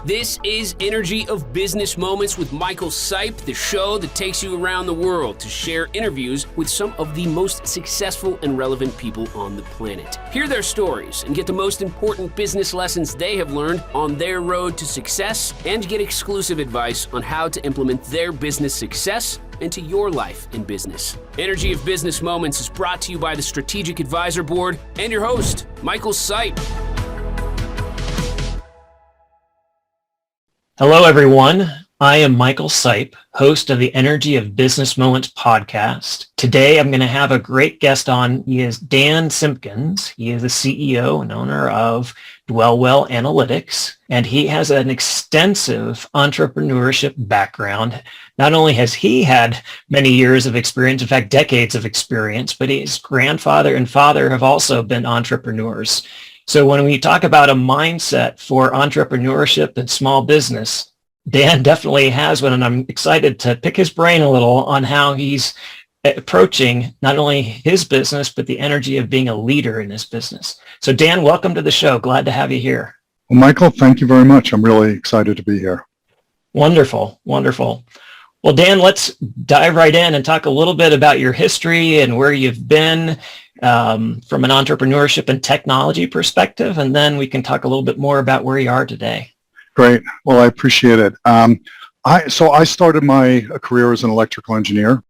This is Energy of Business Moments with Michael Sipe, the show that takes you around the world to share interviews with some of the most successful and relevant people on the planet. Hear their stories and get the most important business lessons they have learned on their road to success, and get exclusive advice on how to implement their business success into your life and business. Energy of Business Moments is brought to you by the Strategic Advisor Board and your host, Michael Sipe. Hello, everyone. I am Michael Sipe, host of the Energy of Business Moments podcast. Today, I'm going to have a great guest on. He is Dan Simpkins. He is the CEO and owner of Dwellwell Analytics, and he has an extensive entrepreneurship background. Not only has he had many years of experience, in fact, decades of experience, but his grandfather and father have also been entrepreneurs. So when we talk about a mindset for entrepreneurship and small business, Dan definitely has one, and I'm excited to pick his brain a little on how he's approaching not only his business, but the energy of being a leader in his business. So Dan, welcome to the show. Glad to have you here. Well, Michael, thank you very much. I'm really excited to be here. Wonderful, wonderful. Well, Dan, let's dive right in and talk a little bit about your history and where you've been from an entrepreneurship and technology perspective, and then we can talk a little bit more about where you are today. Great. Well, I appreciate it. I started my career as an electrical engineer,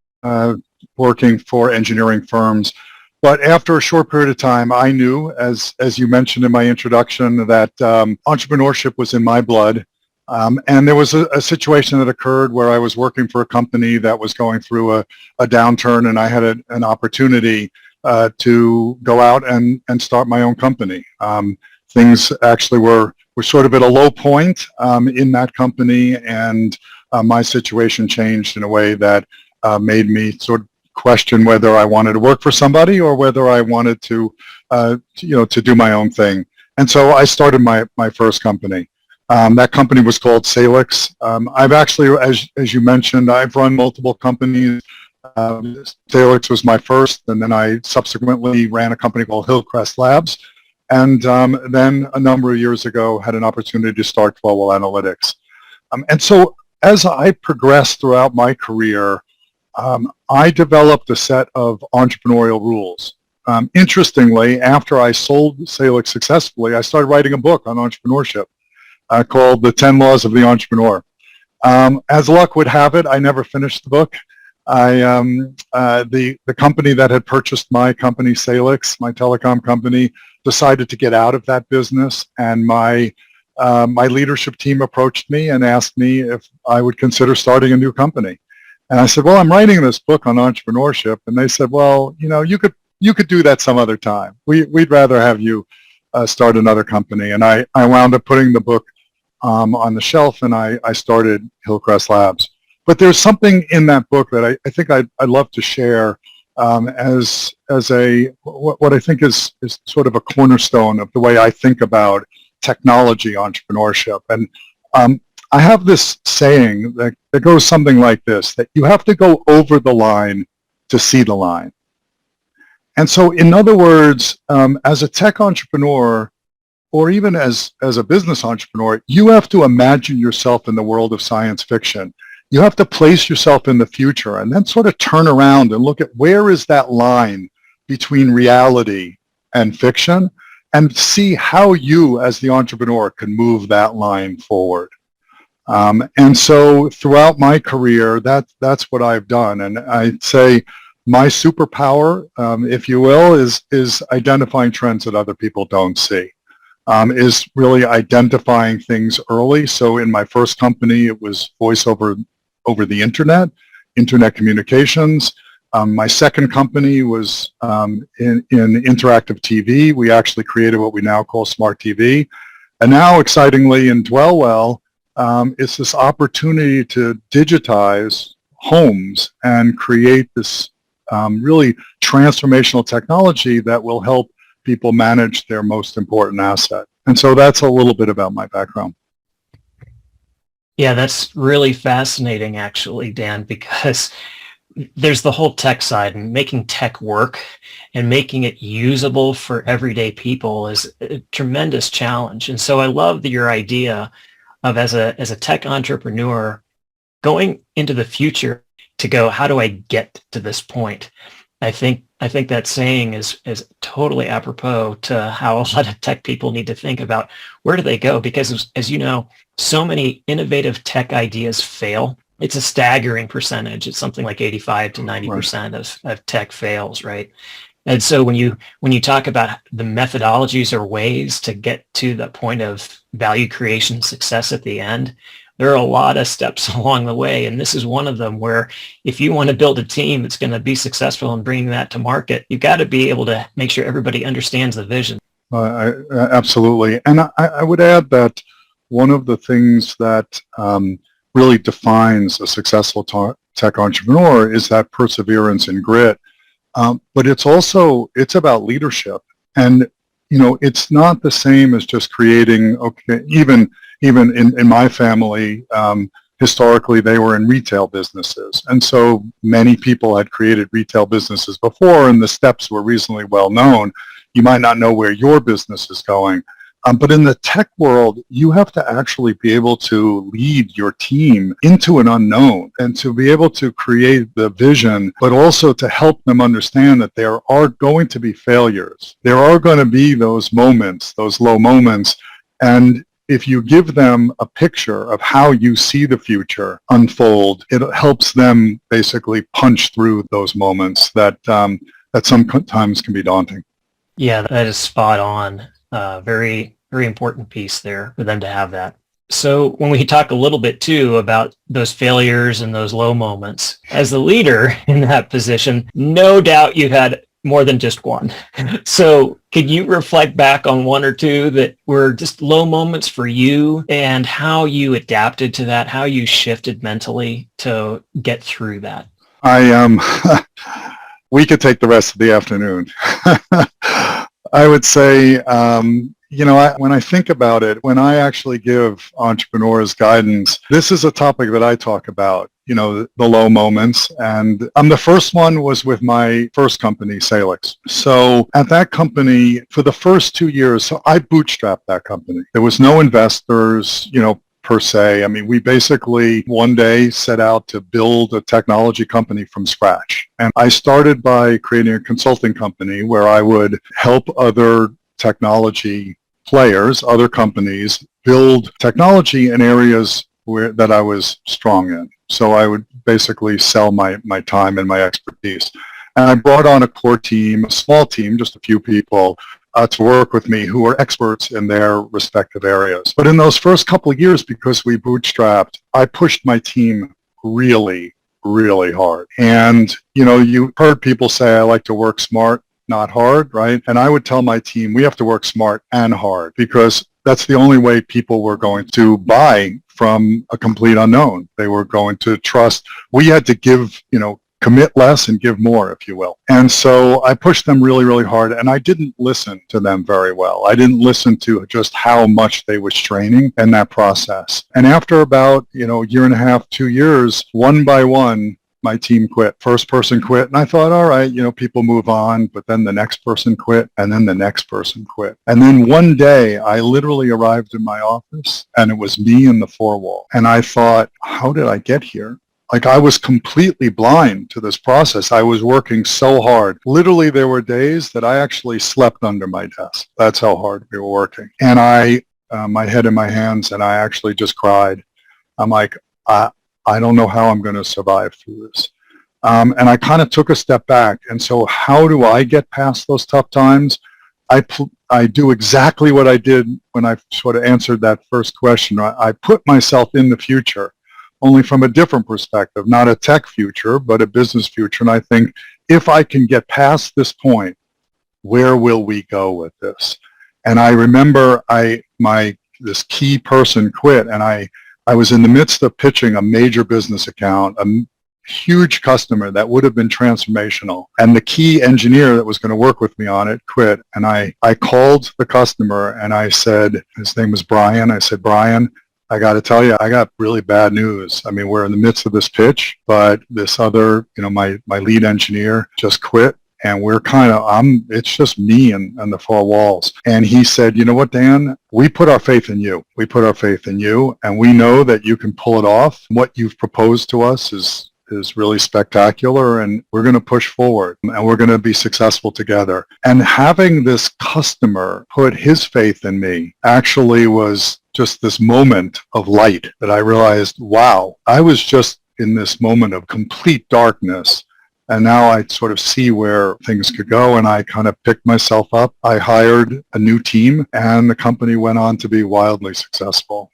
working for engineering firms. But after a short period of time, I knew, as you mentioned in my introduction, that entrepreneurship was in my blood. And there was a situation that occurred where I was working for a company that was going through a downturn, and I had an opportunity to go out and start my own company. Things actually were sort of at a low point in that company, and my situation changed in a way that made me sort of question whether I wanted to work for somebody or whether I wanted to do my own thing. And so I started my first company. That company was called Salix. I've actually, as you mentioned, I've run multiple companies. Salix was my first, and then I subsequently ran a company called Hillcrest Labs. And then a number of years ago, had an opportunity to start Dwellwell Analytics. And so as I progressed throughout my career, I developed a set of entrepreneurial rules. Interestingly, after I sold Salix successfully, I started writing a book on entrepreneurship called The 10 Laws of the Entrepreneur. As luck would have it, I never finished the book. The company that had purchased my company, Salix, my telecom company, decided to get out of that business, and my leadership team approached me and asked me if I would consider starting a new company. And I said, well, I'm writing this book on entrepreneurship. And they said, well, you could do that some other time. We'd rather have you start another company. And I wound up putting the book on the shelf, and I started Hillcrest Labs. But there's something in that book that I think I'd love to share as what I think is sort of a cornerstone of the way I think about technology entrepreneurship. And I have this saying that goes something like this, that you have to go over the line to see the line. And so in other words, as a tech entrepreneur, or even as a business entrepreneur, you have to imagine yourself in the world of science fiction. You have to place yourself in the future and then sort of turn around and look at where is that line between reality and fiction, and see how you as the entrepreneur can move that line forward. And so throughout my career, that's what I've done. And I'd say my superpower, if you will, is identifying trends that other people don't see. Is really identifying things early. So in my first company, it was voice over the internet communications. My second company was in interactive TV. We actually created what we now call smart TV. And now, excitingly, in Dwellwell, it's this opportunity to digitize homes and create this really transformational technology that will help people manage their most important asset. And so that's a little bit about my background. Yeah, that's really fascinating, actually, Dan, because there's the whole tech side, and making tech work and making it usable for everyday people is a tremendous challenge. And so I love your idea of as a tech entrepreneur going into the future to go, how do I get to this point? I think that saying is totally apropos to how a lot of tech people need to think about where do they go? Because as you know, so many innovative tech ideas fail. It's a staggering percentage. It's something like 85 to 90% of tech fails, right? And so when you talk about the methodologies or ways to get to the point of value creation success at the end, there are a lot of steps along the way. And this is one of them where if you want to build a team that's going to be successful in bringing that to market, you've got to be able to make sure everybody understands the vision. Absolutely. And I would add that one of the things that really defines a successful tech entrepreneur is that perseverance and grit. But it's about leadership. And, it's not the same as just creating, even in my family, historically, they were in retail businesses. And so many people had created retail businesses before, and the steps were reasonably well known. You might not know where your business is going. But in the tech world, you have to actually be able to lead your team into an unknown and to be able to create the vision, but also to help them understand that there are going to be failures. There are going to be those moments, those low moments. And if you give them a picture of how you see the future unfold, it helps them basically punch through those moments that sometimes can be daunting. Yeah, that is spot on. Very, very important piece there for them to have that. So when we talk a little bit too about those failures and those low moments, as the leader in that position, no doubt you had more than just one. So could you reflect back on one or two that were just low moments for you and how you adapted to that, how you shifted mentally to get through that? We could take the rest of the afternoon. I would say, when I think about it, when I actually give entrepreneurs guidance, this is a topic that I talk about, the low moments. And the first one was with my first company, Salix. So at that company, for the first 2 years, so I bootstrapped that company. There was no investors, per se. I mean, we basically one day set out to build a technology company from scratch. And I started by creating a consulting company where I would help other technology players, other companies, build technology in areas that I was strong in. So I would basically sell my time and my expertise. And I brought on a core team, a small team, just a few people, to work with me who were experts in their respective areas. But in those first couple of years, because we bootstrapped, I pushed my team really, really hard. And, you heard people say, I like to work smart, not hard, right? And I would tell my team, we have to work smart and hard because that's the only way people were going to buy from a complete unknown. They were going to trust. We had to give, commit less and give more, if you will. And so I pushed them really, really hard, and I didn't listen to them very well. I didn't listen to just how much they were straining in that process. And after about, year and a half, 2 years, one by one, my team quit. First person quit, and I thought, all right, people move on, but then the next person quit, and then the next person quit. And then one day, I literally arrived in my office, and it was me in the four wall. And I thought, how did I get here? Like, I was completely blind to this process. I was working so hard. Literally, there were days that I actually slept under my desk. That's how hard we were working. And my head in my hands, and I actually just cried. I'm like, I don't know how I'm going to survive through this. And I kind of took a step back. And so how do I get past those tough times? I do exactly what I did when I sort of answered that first question. I put myself in the future, only from a different perspective, not a tech future, but a business future. And I think if I can get past this point, where will we go with this? And I remember this key person quit, and I was in the midst of pitching a major business account, a huge customer that would have been transformational. And the key engineer that was going to work with me on it quit. And I called the customer and I said, his name was Brian. I said, Brian, I got to tell you, I got really bad news. I mean, we're in the midst of this pitch, but this other, my lead engineer just quit. and it's just me and the four walls. And he said, you know what, Dan, we put our faith in you. We put our faith in you, and we know that you can pull it off. What you've proposed to us is really spectacular, and we're going to push forward, and we're going to be successful together. And having this customer put his faith in me actually was just this moment of light that I realized, wow, I was just in this moment of complete darkness. And now I sort of see where things could go, and I kind of picked myself up. I hired a new team, and the company went on to be wildly successful.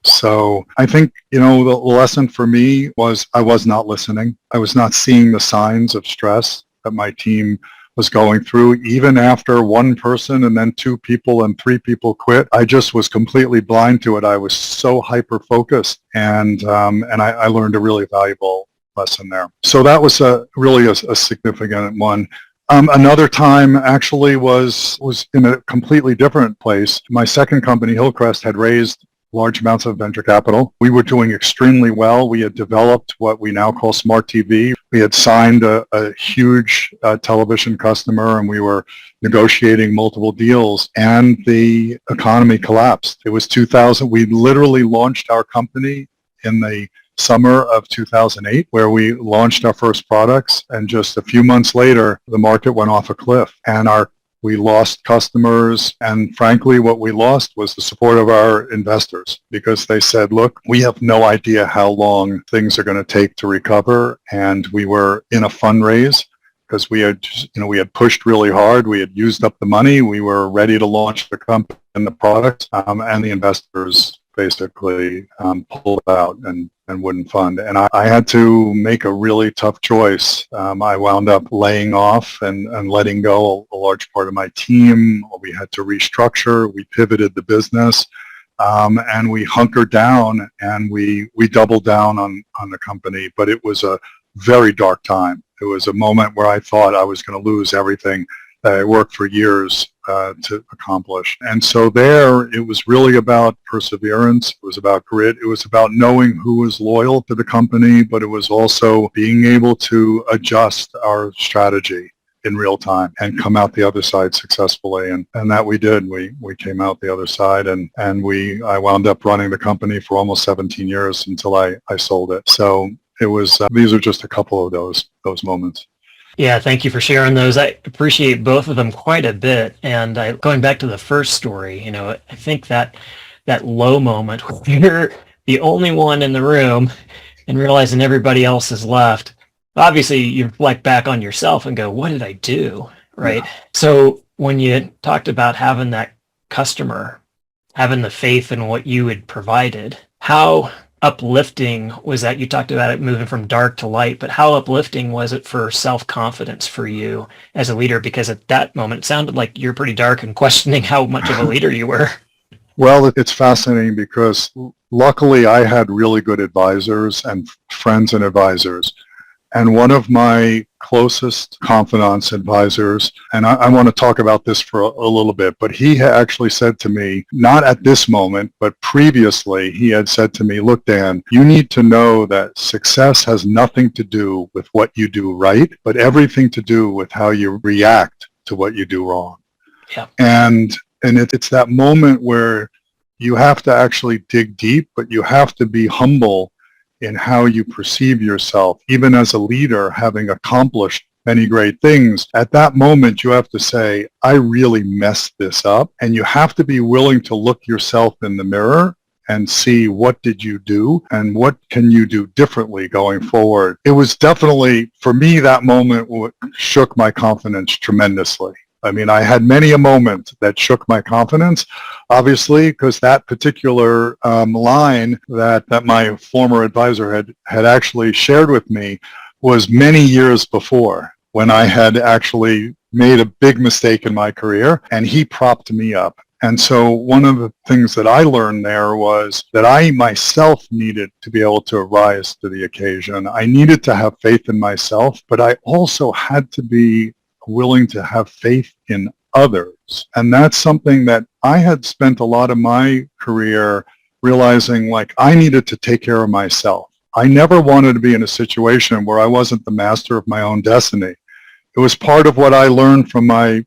So I think, the lesson for me was I was not listening. I was not seeing the signs of stress that my team was going through. Even after one person and then two people and three people quit, I just was completely blind to it. I was so hyper-focused, and I learned a really valuable lesson there. So that was really a significant one. Another time actually was in a completely different place. My second company, Hillcrest, had raised large amounts of venture capital. We were doing extremely well. We had developed what we now call Smart TV. We had signed a huge television customer, and we were negotiating multiple deals, and the economy collapsed. It was 2000. We literally launched our company in the summer of 2008, where we launched our first products, and just a few months later, the market went off a cliff, and we lost customers, and frankly, what we lost was the support of our investors, because they said, look, we have no idea how long things are going to take to recover, and we were in a fundraise because we had pushed really hard. We had used up the money. We were ready to launch the company and the product, and the investors basically pulled out and wouldn't fund. And I had to make a really tough choice. I wound up laying off and letting go a large part of my team. We had to restructure. We pivoted the business, and we hunkered down, and we doubled down on the company. But it was a very dark time. It was a moment where I thought I was going to lose everything that I worked for years to accomplish. And so there, it was really about perseverance. It was about grit. It was about knowing who was loyal to the company, but it was also being able to adjust our strategy in real time and come out the other side successfully. And that we did. We came out the other side, and I wound up running the company for almost 17 years until I sold it. So it was, these are just a couple of those moments. Yeah, thank you for sharing those. I appreciate both of them quite a bit. And going back to the first story, I think that low moment where you're the only one in the room and realizing everybody else is left, obviously you reflect back on yourself and go, what did I do? Right? Yeah. So when you talked about having that customer, having the faith in what you had provided, how uplifting was that? You talked about it moving from dark to light, but how uplifting was it for self-confidence for you as a leader? Because at that moment, it sounded like you're pretty dark and questioning how much of a leader you were. Well, it's fascinating because luckily I had really good advisors and friends and advisors. And one of my closest confidants, advisors, and I want to talk about this for a little bit, but he actually said to me, not at this moment, but previously, he had said to me, look, Dan, you need to know that success has nothing to do with what you do right, but everything to do with how you react to what you do wrong. Yeah. And it's that moment where you have to actually dig deep, but you have to be humble in how you perceive yourself. Even as a leader, having accomplished many great things, at that moment you have to say, I really messed this up. And you have to be willing to look yourself in the mirror and see what did you do and what can you do differently going forward. It was definitely, for me, that moment shook my confidence tremendously. I mean, I had many a moment that shook my confidence, obviously, because that particular line that my former advisor had actually shared with me was many years before, when I had actually made a big mistake in my career, and he propped me up. And so one of the things that I learned there was that I myself needed to be able to rise to the occasion. I needed to have faith in myself, but I also had to be willing to have faith in others. And that's something that I had spent a lot of my career realizing, like, I needed to take care of myself. I never wanted to be in a situation where I wasn't the master of my own destiny. it was part of what I learned from my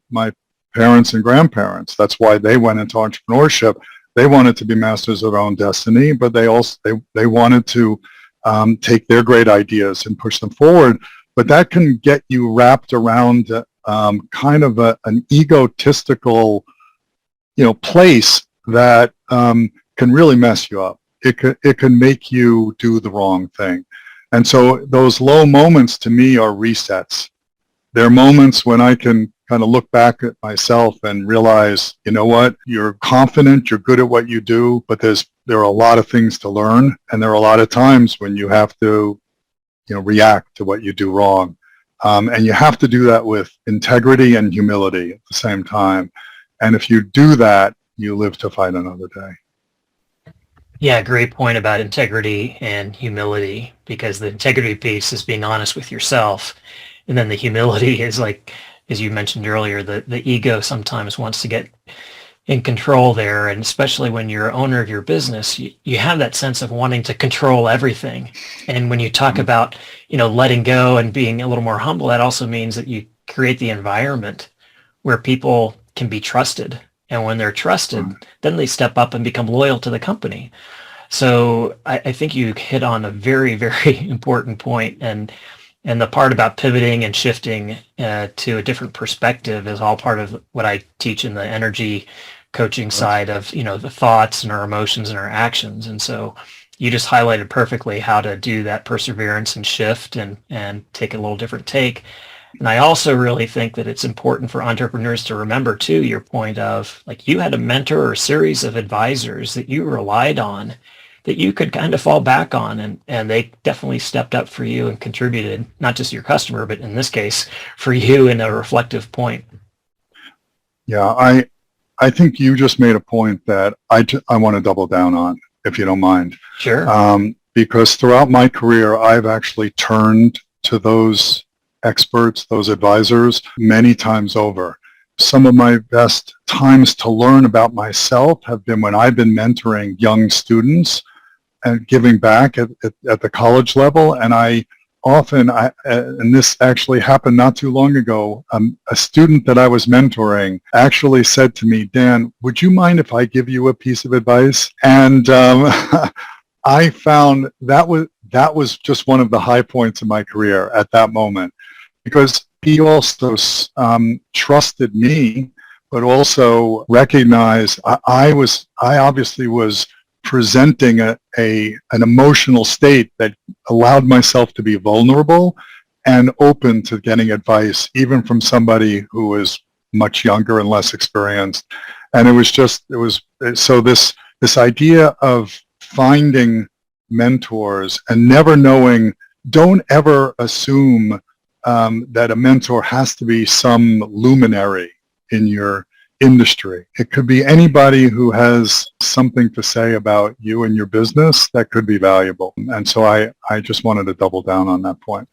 parents and grandparents. That's why they went into entrepreneurship. They wanted to be masters of their own destiny, but they also they wanted to take their great ideas and push them forward. But that can get you wrapped around kind of an egotistical, place that can really mess you up. It can make you do the wrong thing. And so those low moments to me are resets. They're moments when I can kind of look back at myself and realize, you know what, you're confident, you're good at what you do, but there are a lot of things to learn, and there are a lot of times when you have to, react to what you do wrong. And you have to do that with integrity and humility at the same time. And if you do that, you live to fight another day. Yeah, great point about integrity and humility, because the integrity piece is being honest with yourself. And then the humility is like, as you mentioned earlier, the ego sometimes wants to get in control there. And especially when you're owner of your business, you have that sense of wanting to control everything. And when you talk about, letting go and being a little more humble, that also means that you create the environment where people can be trusted. And when they're trusted, then they step up and become loyal to the company. So I think you hit on a very, very important point. And the part about pivoting and shifting to a different perspective is all part of what I teach in the energy coaching side of, the thoughts and our emotions and our actions. And so you just highlighted perfectly how to do that perseverance and shift and take a little different take. And I also really think that it's important for entrepreneurs to remember, too, your point of, like, you had a mentor or a series of advisors that you relied on that you could kind of fall back on, and they definitely stepped up for you and contributed, not just your customer, but in this case, for you in a reflective point. Yeah, I think you just made a point that I want to double down on, if you don't mind. Sure. Because throughout my career, I've actually turned to those experts, those advisors, many times over. Some of my best times to learn about myself have been when I've been mentoring young students and giving back at the college level. And and this actually happened not too long ago, a student that I was mentoring actually said to me, Dan, would you mind if I give you a piece of advice? And I found that was just one of the high points of my career at that moment, because he also trusted me, but also recognized I obviously was presenting an emotional state that allowed myself to be vulnerable and open to getting advice, even from somebody who was much younger and less experienced. And so this idea of finding mentors and never knowing, don't ever assume that a mentor has to be some luminary in your industry. It could be anybody who has something to say about you and your business that could be valuable. And so I just wanted to double down on that point.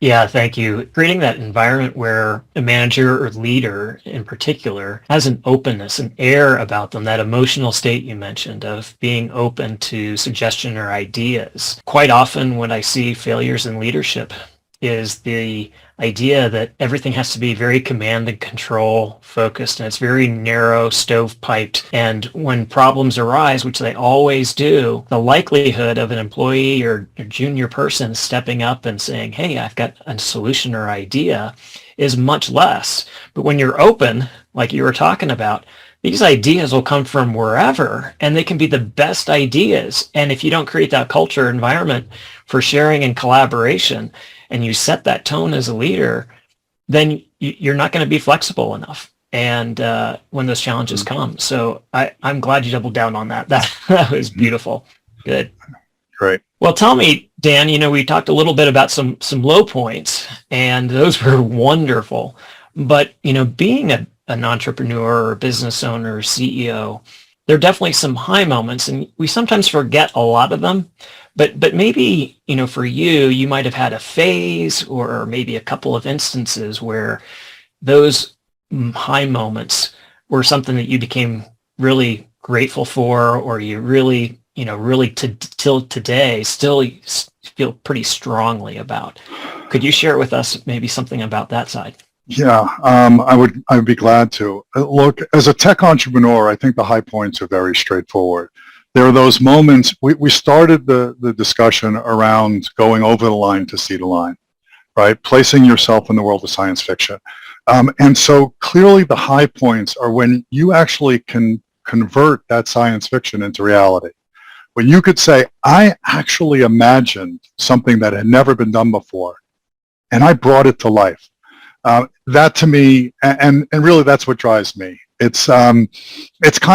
Yeah, thank you. Creating that environment where a manager or leader in particular has an openness, an air about them, that emotional state you mentioned of being open to suggestion or ideas. Quite often when I see failures in leadership is the idea that everything has to be very command and control focused, and it's very narrow, stovepiped. And when problems arise, which they always do, the likelihood of an employee or a junior person stepping up and saying, hey, I've got a solution or idea is much less. But when you're open, like you were talking about, these ideas will come from wherever, and they can be the best ideas. And if you don't create that culture environment for sharing and collaboration, and you set that tone as a leader, then you're not going to be flexible enough. And when those challenges come. So I'm glad you doubled down on that. That was beautiful. Good. Great. Well, tell me, Dan, we talked a little bit about some low points, and those were wonderful. But, being an entrepreneur or business owner or CEO, there are definitely some high moments, and we sometimes forget a lot of them. But maybe, for you might have had a phase or maybe a couple of instances where those high moments were something that you became really grateful for, or you really, till today still feel pretty strongly about. Could you share with us maybe something about that side? Yeah, I would be glad to. Look, as a tech entrepreneur, I think the high points are very straightforward. There are those moments, we started the discussion around going over the line to see the line, right? Placing yourself in the world of science fiction. And so clearly the high points are when you actually can convert that science fiction into reality. When you could say, I actually imagined something that had never been done before, and I brought it to life. That to me, and really that's what drives me. It's kind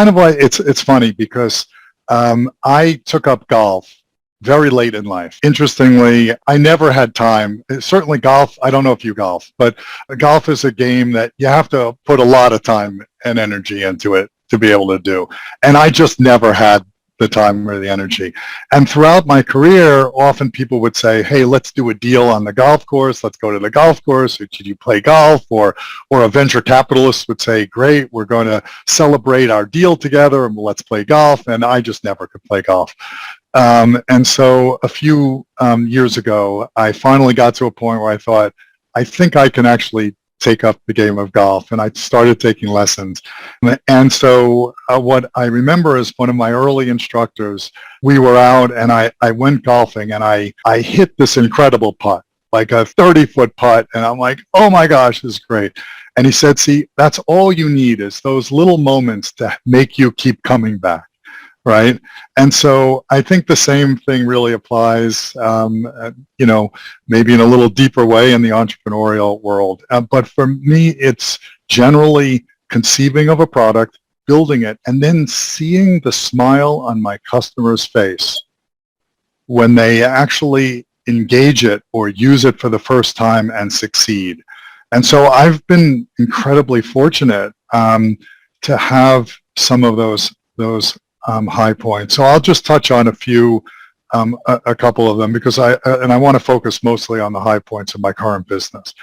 of like, it's funny because I took up golf very late in life. Interestingly, I never had time. Certainly golf, I don't know if you golf, but golf is a game that you have to put a lot of time and energy into it to be able to do. And I just never had the time or the energy. And throughout my career, often people would say, hey, let's do a deal on the golf course. Let's go to the golf course. Or should you play golf? Or a venture capitalist would say, great, we're going to celebrate our deal together and let's play golf. And I just never could play golf. And so a few years ago, I finally got to a point where I thought, I think I can actually take up the game of golf, and I started taking lessons. And so what I remember is one of my early instructors, we were out and I went golfing and I hit this incredible putt, like a 30-foot putt, and I'm like, oh my gosh, this is great. And he said, see, that's all you need is those little moments to make you keep coming back. Right. And so I think the same thing really applies, maybe in a little deeper way in the entrepreneurial world. But for me, it's generally conceiving of a product, building it, and then seeing the smile on my customer's face when they actually engage it or use it for the first time and succeed. And so I've been incredibly fortunate to have some of those high points. So I'll just touch on a couple of them because I want to focus mostly on the high points of my current business.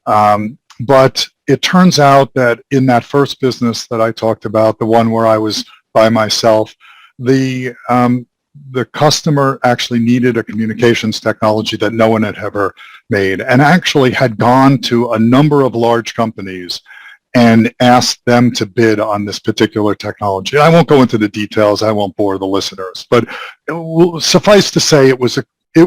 But it turns out that in that first business that I talked about, the one where I was by myself, the customer actually needed a communications technology that no one had ever made, and actually had gone to a number of large companies and asked them to bid on this particular technology. I won't go into the details. I won't bore the listeners, but it will suffice to say it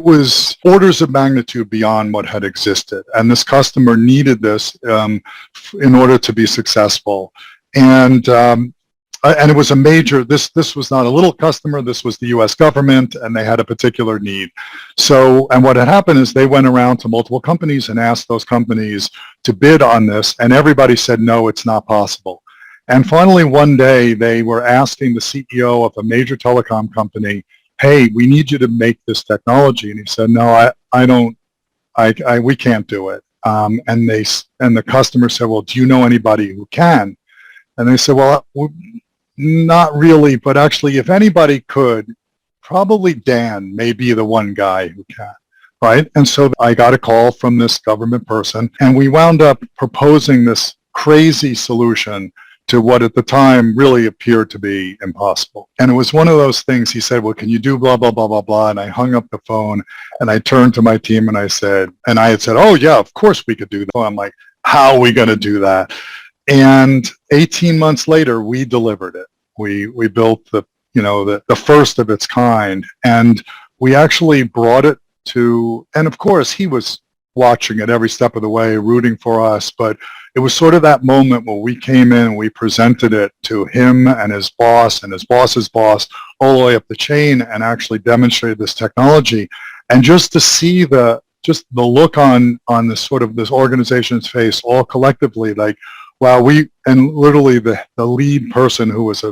was orders of magnitude beyond what had existed, and this customer needed this in order to be successful. And it was a major, this was not a little customer, this was the US government, and they had a particular need. So, and what had happened is they went around to multiple companies and asked those companies to bid on this, and everybody said, no, it's not possible. And finally, one day, they were asking the CEO of a major telecom company, hey, we need you to make this technology. And he said, no, we can't do it. And the customer said, well, do you know anybody who can? And they said, well, not really, but actually, if anybody could, probably Dan may be the one guy who can, right? And so I got a call from this government person, and we wound up proposing this crazy solution to what at the time really appeared to be impossible. And it was one of those things, he said, well, can you do blah, blah, blah, blah, blah? And I hung up the phone, and I turned to my team, and I had said, oh, yeah, of course we could do that. I'm like, how are we going to do that? And 18 months later, we delivered it. We built the first of its kind, and we actually brought it to, and of course he was watching it every step of the way, rooting for us, but it was sort of that moment where we came in and we presented it to him and his boss and his boss's boss all the way up the chain and actually demonstrated this technology. And just to see the look on this sort of this organization's face all collectively, like, wow, and literally the lead person, who was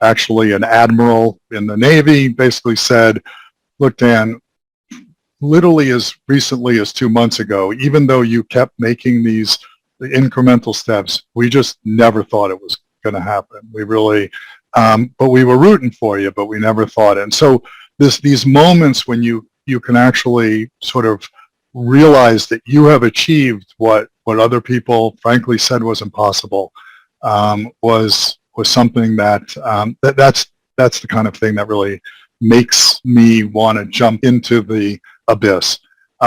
actually an admiral in the Navy, basically said, look, Dan, literally as recently as 2 months ago, even though you kept making these incremental steps, we just never thought it was going to happen. We really, but we were rooting for you, but we never thought it. And so these moments when you can actually sort of realize that you have achieved what other people frankly said was impossible, was something that's the kind of thing that really makes me want to jump into the abyss.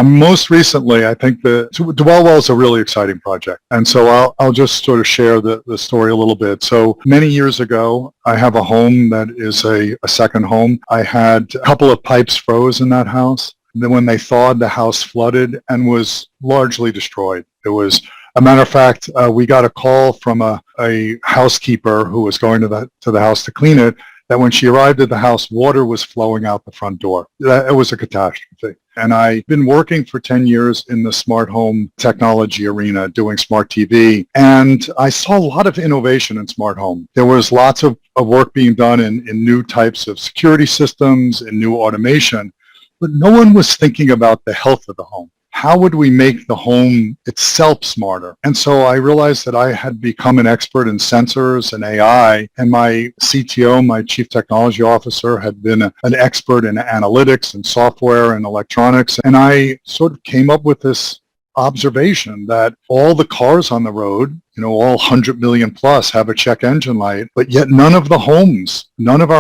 Most recently, I think Dwellwell is a really exciting project. And so I'll just sort of share the story a little bit. So many years ago, I have a home that is a second home. I had a couple of pipes froze in that house. Then when they thawed, the house flooded and was largely destroyed. It was, a matter of fact, we got a call from a housekeeper who was going to the house to clean it, that when she arrived at the house, water was flowing out the front door. It was a catastrophe. And I've been working for 10 years in the smart home technology arena, doing smart TV. And I saw a lot of innovation in smart home. There was lots of work being done in new types of security systems and new automation, but no one was thinking about the health of the home. How would we make the home itself smarter? And so I realized that I had become an expert in sensors and AI, and my CTO, my Chief Technology Officer, had been an expert in analytics and software and electronics. And I sort of came up with this observation that all the cars on the road, all 100 million plus, have a check engine light, but yet none of our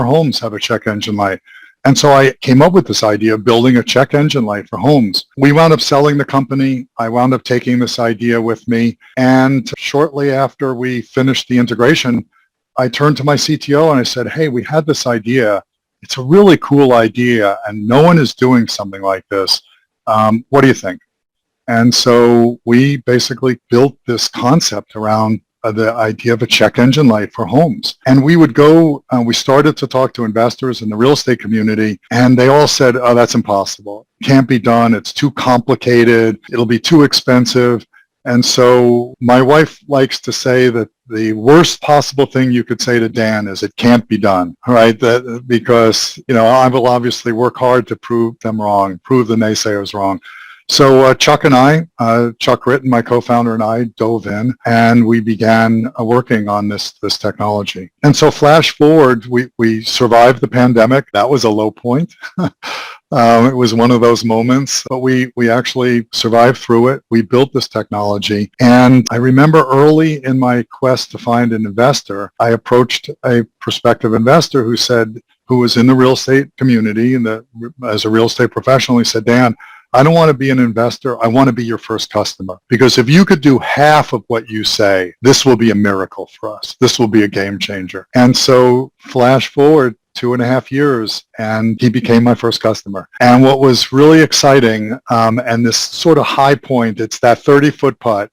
homes have a check engine light. And so I came up with this idea of building a check engine light for homes. We wound up selling the company. I wound up taking this idea with me. And shortly after we finished the integration, I turned to my CTO and I said, hey, we had this idea. It's a really cool idea and no one is doing something like this. What do you think? And so we basically built this concept around the idea of a check engine light for homes. And we would go, we started to talk to investors in the real estate community, and they all said, oh, that's impossible. Can't be done. It's too complicated. It'll be too expensive. And so my wife likes to say that the worst possible thing you could say to Dan is it can't be done, right? Because, I will obviously work hard to prove them wrong, prove the naysayers wrong. So Chuck and I, Chuck Ritten, my co-founder, and I dove in, and we began working on this technology. And so flash forward, we survived the pandemic. That was a low point. It was one of those moments, but we actually survived through it. We built this technology. And I remember early in my quest to find an investor, I approached a prospective investor who was in the real estate community as a real estate professional. He said, Dan, I don't want to be an investor. I want to be your first customer. Because if you could do half of what you say, this will be a miracle for us. This will be a game changer. And so flash forward 2.5 years, and he became my first customer. And what was really exciting, and this sort of high point, it's that 30-foot putt.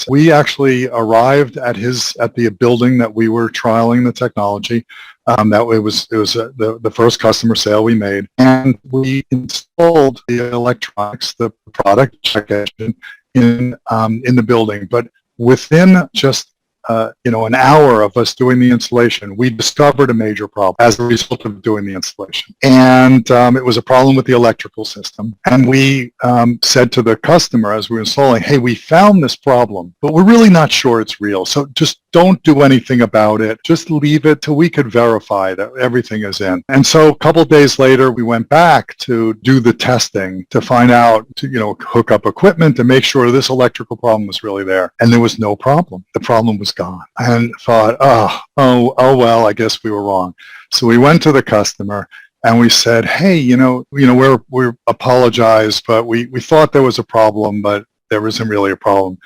We actually arrived at the building that we were trialing the technology. That it was the first customer sale we made, and we installed the electronics, the product check engine in the building. But within just an hour of us doing the installation, we discovered a major problem as a result of doing the installation. And it was a problem with the electrical system. And we said to the customer as we were installing, hey, we found this problem, but we're really not sure it's real. So just don't do anything about it. Just leave it till we could verify that everything is in. And so a couple of days later, we went back to do the testing to find out, to hook up equipment to make sure this electrical problem was really there. And there was no problem. The problem was gone. And thought, oh well, I guess we were wrong. So we went to the customer and we said, hey, we're apologize, but we thought there was a problem, but there isn't really a problem.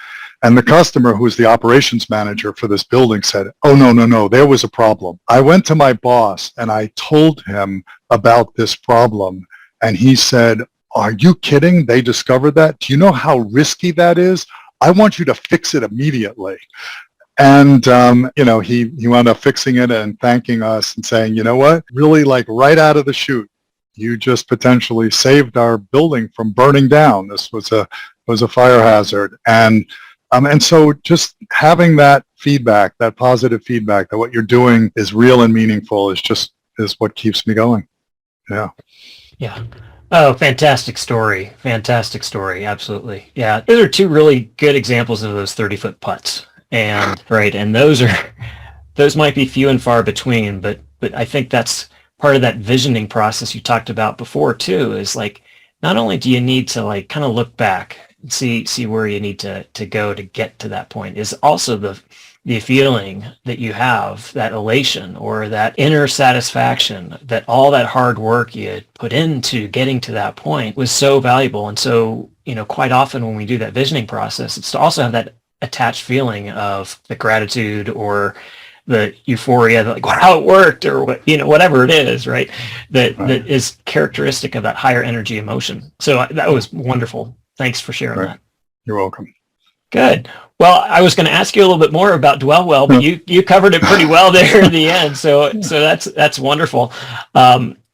And the customer, who's the operations manager for this building, said, oh, no, there was a problem. I went to my boss and I told him about this problem. And he said, are you kidding? They discovered that? Do you know how risky that is? I want you to fix it immediately. And, he wound up fixing it and thanking us and saying, you know what, really right out of the chute, you just potentially saved our building from burning down. This was a fire hazard. And so just having that feedback, that positive feedback that what you're doing is real and meaningful is what keeps me going. Yeah. Yeah. Oh, fantastic story. Fantastic story. Absolutely. Yeah. Those are two really good examples of those 30-foot putts. And those might be few and far between, but I think that's part of that visioning process you talked about before too, is not only do you need to kind of look back and see where you need to go to get to that point, is also the the feeling that you have, that elation or that inner satisfaction, that all that hard work you had put into getting to that point was so valuable. And so, quite often when we do that visioning process, it's to also have that attached feeling of the gratitude or the euphoria, like, wow, it worked, or whatever it is, right? That is characteristic of that higher energy emotion. So that was wonderful. Thanks for sharing that. You're welcome. Good. Well, I was going to ask you a little bit more about Dwellwell, but you covered it pretty well there in the end. So that's wonderful.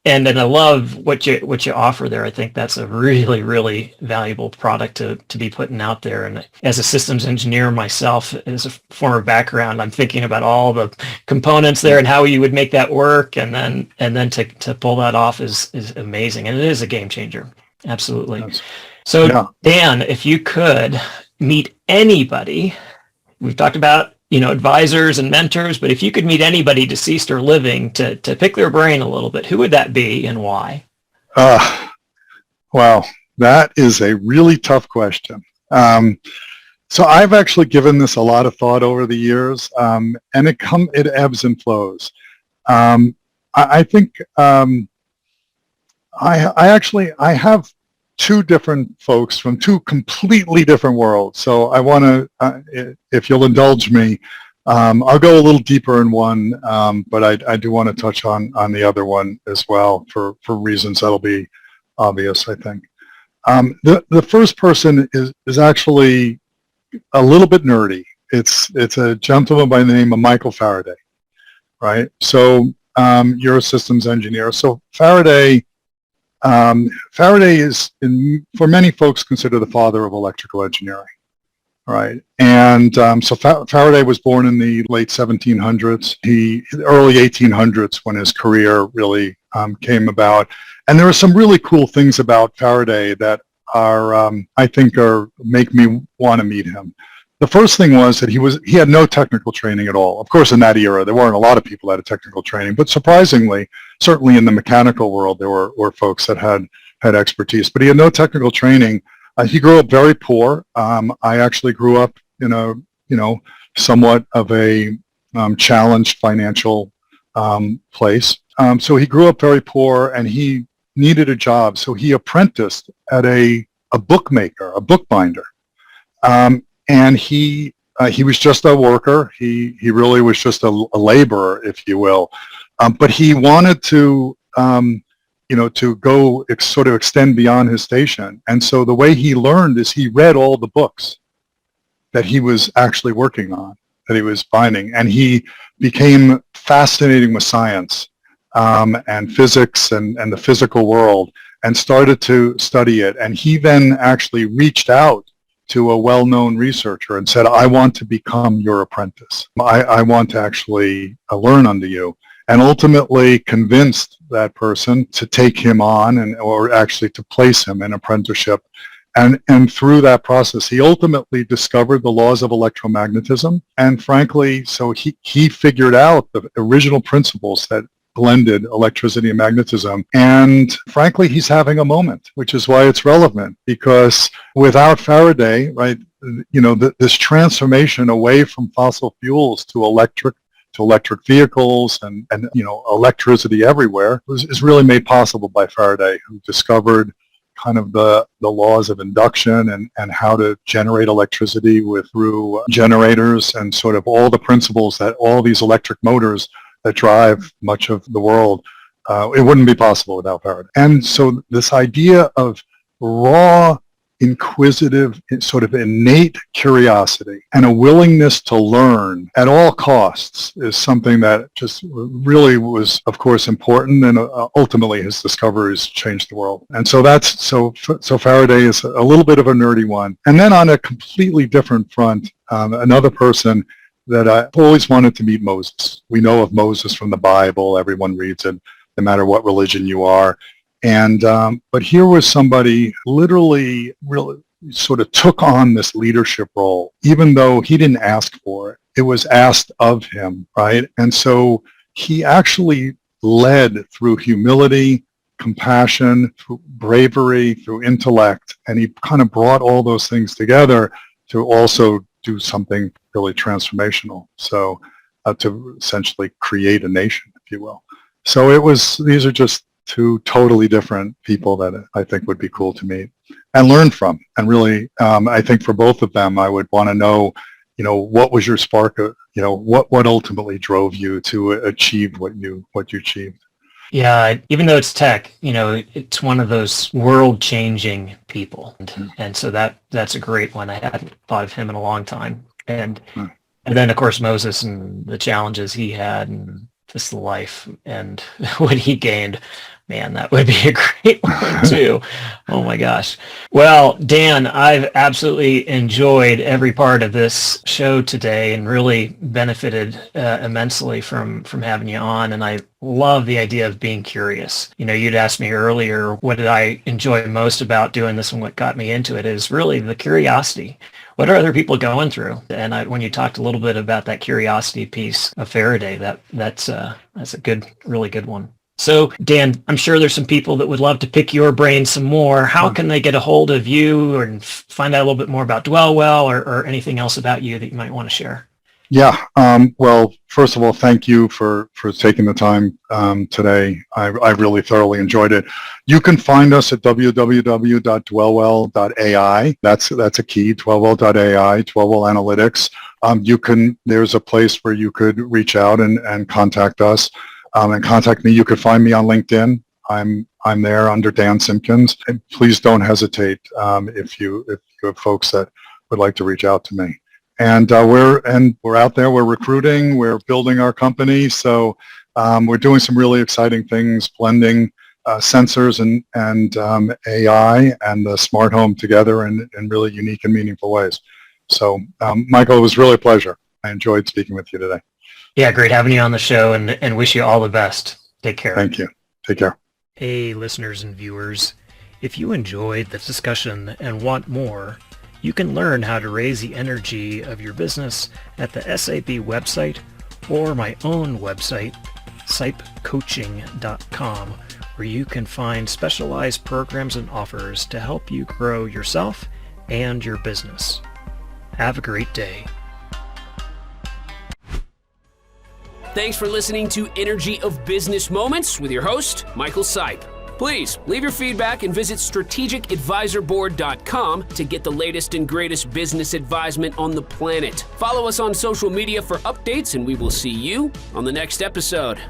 And then I love what you offer there. I think that's a really, really valuable product to be putting out there. And as a systems engineer myself, as a former background, I'm thinking about all the components there and how you would make that work. And then to pull that off is amazing. And it is a game changer. Absolutely. Yes. So yeah. Dan, if you could meet anybody, we've talked about advisors and mentors, but if you could meet anybody, deceased or living, to pick their brain a little bit, who would that be and why? Wow, that is a really tough question. So I've actually given this a lot of thought over the years, and it ebbs and flows. I think I have two different folks from two completely different worlds. So I want to, if you'll indulge me, I'll go a little deeper in one, but I do want to touch on the other one as well for reasons that'll be obvious, I think. The first person is actually a little bit nerdy. It's a gentleman by the name of Michael Faraday, right? So you're a systems engineer. So Faraday is, for many folks, considered the father of electrical engineering, right? And so Faraday was born in the late 1700s, early 1800s when his career really came about. And there are some really cool things about Faraday that are, I think, make me want to meet him. The first thing was that he had no technical training at all. Of course, in that era, there weren't a lot of people that had technical training, but surprisingly, certainly in the mechanical world, there were folks that had expertise, but he had no technical training. He grew up very poor. I actually grew up in a, somewhat of a challenged financial place. So he grew up very poor, and he needed a job. So he apprenticed at a bookmaker, a bookbinder. And he was just a worker. He really was just a laborer, if you will. But he wanted to, to go sort of extend beyond his station. And so the way he learned is he read all the books that he was actually working on, that he was binding. And he became fascinated with science and physics and the physical world, and started to study it. And he then actually reached out to a well-known researcher and said, I want to become your apprentice. I want to actually learn under you. And ultimately convinced that person to take him on or actually to place him in apprenticeship. And through that process, he ultimately discovered the laws of electromagnetism. And frankly, so he figured out the original principles that blended electricity and magnetism. And frankly, he's having a moment, which is why it's relevant, because without Faraday, right, this transformation away from fossil fuels to electric vehicles and electricity everywhere is really made possible by Faraday, who discovered kind of the laws of induction and how to generate electricity through generators and sort of all the principles that all these electric motors that drive much of the world, it wouldn't be possible without Faraday. And so this idea of raw, inquisitive, sort of innate curiosity and a willingness to learn at all costs is something that just really was, of course, important, and ultimately his discoveries changed the world. And so so Faraday is a little bit of a nerdy one. And then on a completely different front, another person that I always wanted to meet, Moses. We know of Moses from the Bible. Everyone reads it, no matter what religion you are. And but here was somebody literally really sort of took on this leadership role, even though he didn't ask for it. It was asked of him, right? And so he actually led through humility, compassion, through bravery, through intellect, and he kind of brought all those things together to also do something really transformational. So to essentially create a nation, if you will. So these are just two totally different people that I think would be cool to meet and learn from. And really, I think for both of them, I would want to know, what was your spark? What ultimately drove you to achieve what you achieved? Yeah, even though it's tech, it's one of those world-changing people, and so that's a great one. I hadn't thought of him in a long time, and then of course Moses and the challenges he had, and just the life and what he gained. Man, that would be a great one too. Oh my gosh. Well, Dan, I've absolutely enjoyed every part of this show today and really benefited immensely from having you on. And I love the idea of being curious. You'd asked me earlier, what did I enjoy most about doing this, and what got me into it is really the curiosity. What are other people going through? And when you talked a little bit about that curiosity piece of Faraday, that's a really good one. So, Dan, I'm sure there's some people that would love to pick your brain some more. How can they get a hold of you and find out a little bit more about Dwellwell or anything else about you that you might want to share? Yeah. Well, first of all, thank you for taking the time today. I really thoroughly enjoyed it. You can find us at www.dwellwell.ai. That's a key, dwellwell.ai, Dwellwell Analytics. There's a place where you could reach out and contact us. And contact me. You could find me on LinkedIn. I'm there under Dan Simpkins. And please don't hesitate if you have folks that would like to reach out to me. And we're out there. We're recruiting. We're building our company. So we're doing some really exciting things, blending sensors and AI and the smart home together in really unique and meaningful ways. So Michael, it was really a pleasure. I enjoyed speaking with you today. Yeah, great having you on the show, and wish you all the best. Take care. Thank you. Take care. Hey, listeners and viewers. If you enjoyed this discussion and want more, you can learn how to raise the energy of your business at the SAP website or my own website, sipcoaching.com, where you can find specialized programs and offers to help you grow yourself and your business. Have a great day. Thanks for listening to Energy of Business Moments with your host, Michael Sipe. Please leave your feedback and visit strategicadvisorboard.com to get the latest and greatest business advisement on the planet. Follow us on social media for updates, and we will see you on the next episode.